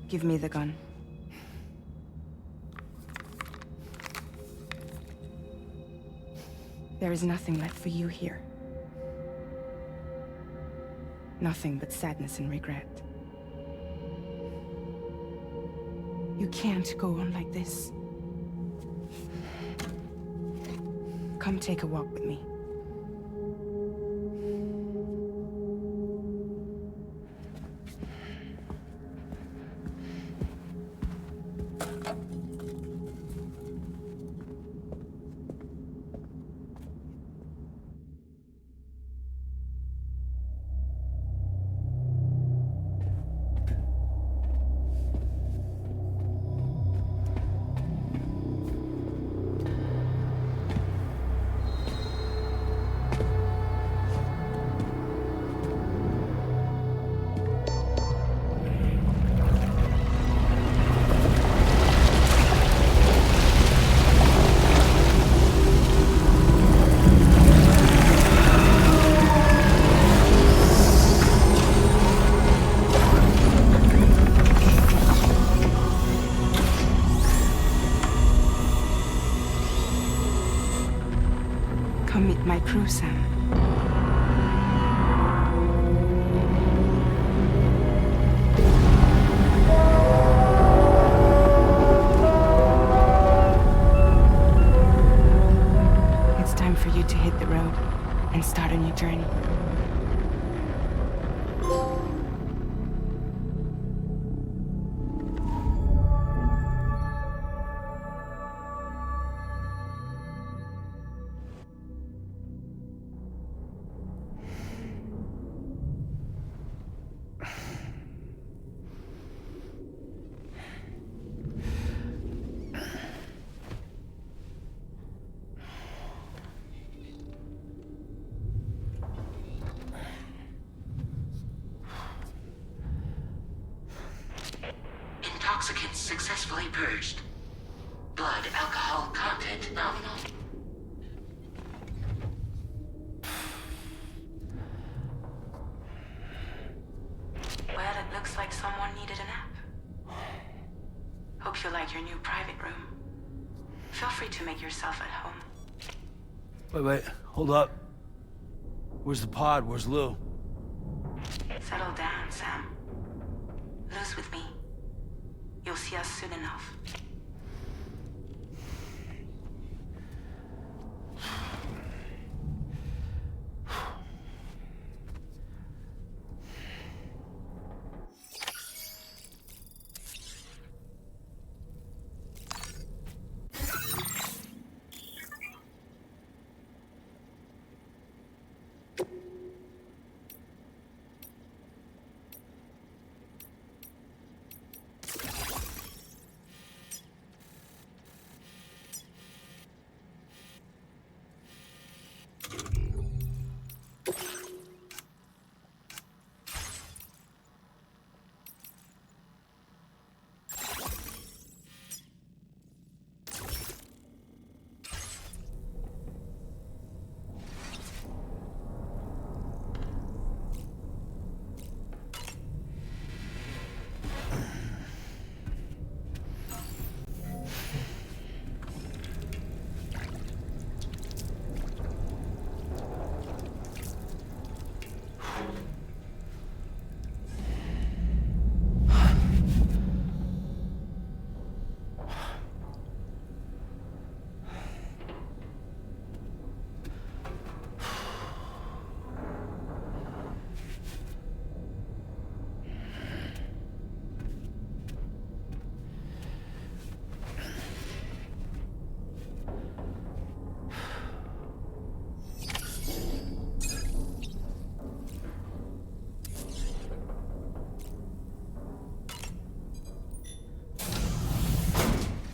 Give me the gun. There is nothing left for you here. Nothing but sadness and regret. You can't go on like this. Come take a walk with me. Come meet my crew, Sam. It's time for you to hit the road and start a new journey. Intoxicants successfully purged. Blood alcohol content nominal. Well, it looks like someone needed a nap. Hope you like your new private room. Feel free to make yourself at home. Wait, hold up. Where's the pod? Where's Lou? Settle down, Sam. Lou's with me. You'll see us soon enough.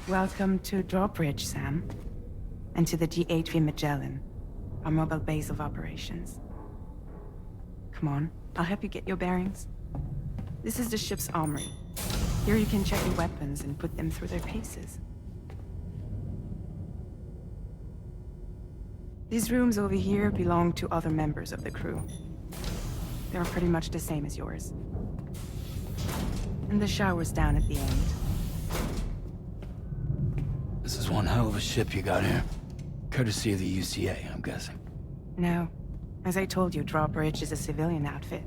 Welcome to Drawbridge, Sam. And to the DHV Magellan, our mobile base of operations. Come on, I'll help you get your bearings. This is the ship's armory. Here you can check your weapons and put them through their paces. These rooms over here belong to other members of the crew. They're pretty much the same as yours. And the shower's down at the end. This is one hell of a ship you got here. Courtesy of the UCA, I'm guessing. No. As I told you, Drawbridge is a civilian outfit.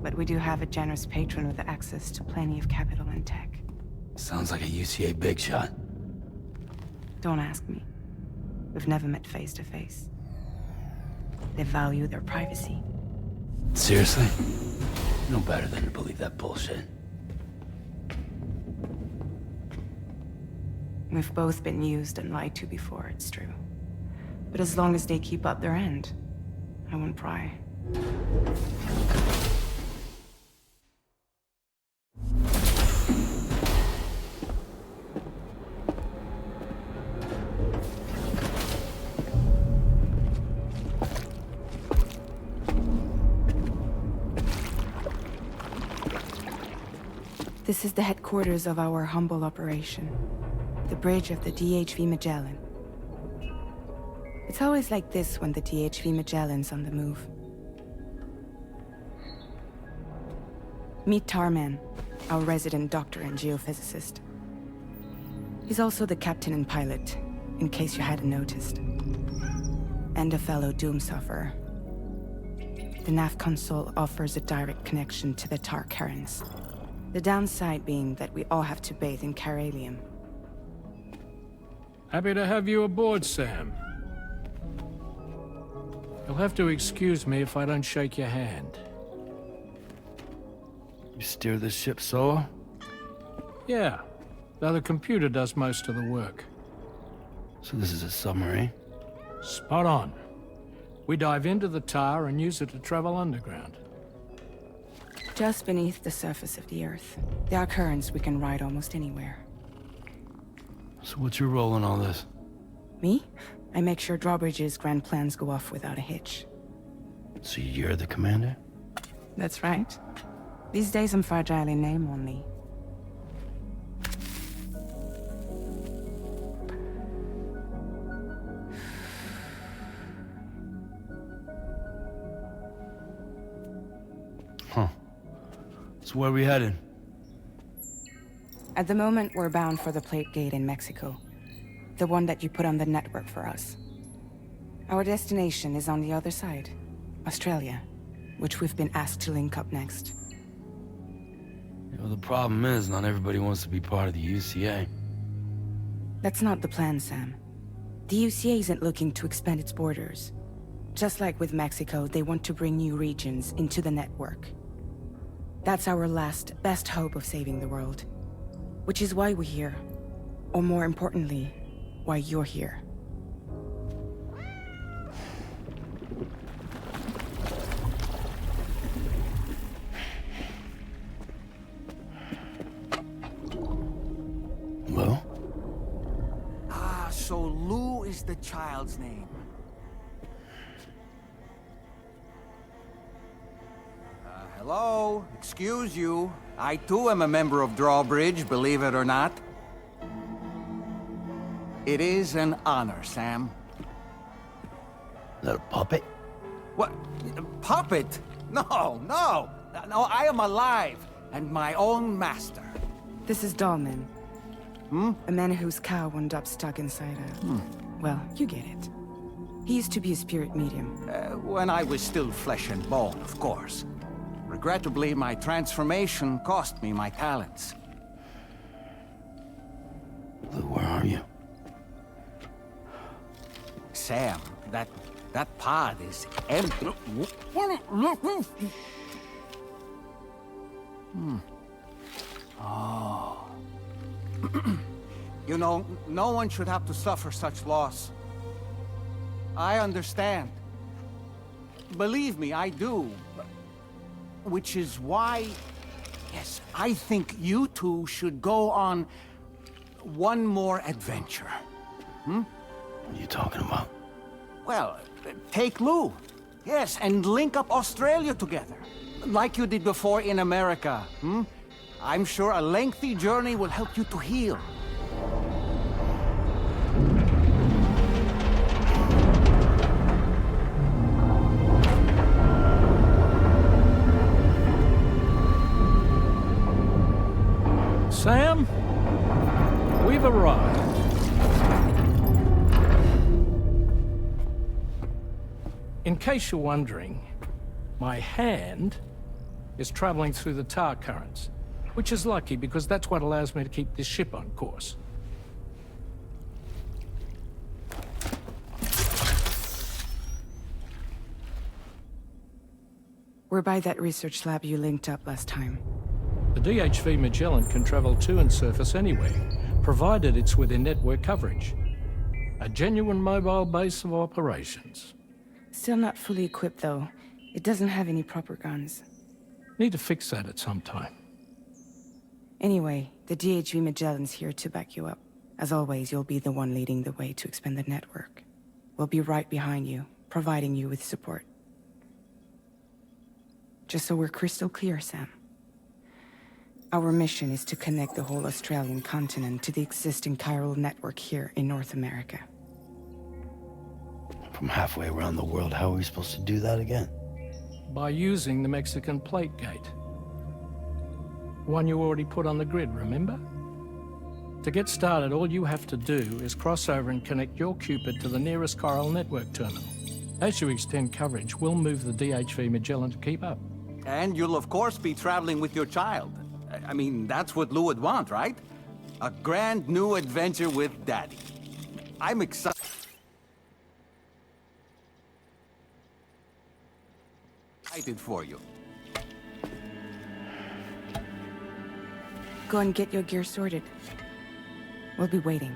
But we do have a generous patron with access to plenty of capital and tech. Sounds like a UCA big shot. Don't ask me. We've never met face to face. They value their privacy. Seriously? No better than to believe that bullshit. We've both been used and lied to before, it's true. But as long as they keep up their end, I won't pry. This is the headquarters of our humble operation. The bridge of the DHV Magellan. It's always like this when the DHV Magellan's on the move. Meet Tarman, our resident doctor and geophysicist. He's also the captain and pilot, in case you hadn't noticed. And a fellow doom sufferer. The nav console offers a direct connection to the Tar currents. The downside being that we all have to bathe in Caralium. Happy to have you aboard, Sam. You'll have to excuse me if I don't shake your hand. You steer this ship solo? Yeah, though the computer does most of the work. So this is a submarine? Spot on. We dive into the Tar and use it to travel underground. Just beneath the surface of the Earth, there are currents we can ride almost anywhere. So what's your role in all this? Me? I make sure Drawbridge's grand plans go off without a hitch. So you're the commander? That's right. These days I'm fragile in name only. So where are we headed? At the moment, we're bound for the plate gate in Mexico. The one that you put on the network for us. Our destination is on the other side, Australia, which we've been asked to link up next. You know, the problem is, not everybody wants to be part of the UCA. That's not the plan, Sam. The UCA isn't looking to expand its borders. Just like with Mexico, they want to bring new regions into the network. That's our last, best hope of saving the world. Which is why we're here. Or more importantly, why you're here. Lou? Ah, so Lou is the child's name. Hello? Excuse you. I too am a member of Drawbridge, believe it or not. It is an honor, Sam. Is that a puppet? What? A puppet? No, no! No, I am alive, and my own master. This is Dahlman. A man whose cow wound up stuck inside a... Well, you get it. He used to be a spirit medium. When I was still flesh and bone, of course. Regrettably, my transformation cost me my talents. Lou, where are you? Sam, that pod is empty. Oh. You know, no one should have to suffer such loss. I understand. Believe me, I do. Which is why, yes, I think you two should go on one more adventure. What are you talking about? Well, take Lou. Yes, and link up Australia together. Like you did before in America. I'm sure a lengthy journey will help you to heal. Sam, we've arrived. In case you're wondering, my hand is traveling through the tar currents, which is lucky because that's what allows me to keep this ship on course. We're by that research lab you linked up last time. The DHV Magellan can travel to and surface anywhere, provided it's within network coverage. A genuine mobile base of operations. Still not fully equipped, though. It doesn't have any proper guns. Need to fix that at some time. Anyway, the DHV Magellan's here to back you up. As always, you'll be the one leading the way to expand the network. We'll be right behind you, providing you with support. Just so we're crystal clear, Sam. Our mission is to connect the whole Australian continent to the existing chiral network here in North America. From halfway around the world, how are we supposed to do that again? By using the Mexican plate gate. One you already put on the grid, remember? To get started, all you have to do is cross over and connect your Cupid to the nearest chiral network terminal. As you extend coverage, we'll move the DHV Magellan to keep up. And you'll of course be traveling with your child. I mean, that's what Lou would want, right? A grand new adventure with Daddy. I'm excited for you. Go and get your gear sorted. We'll be waiting.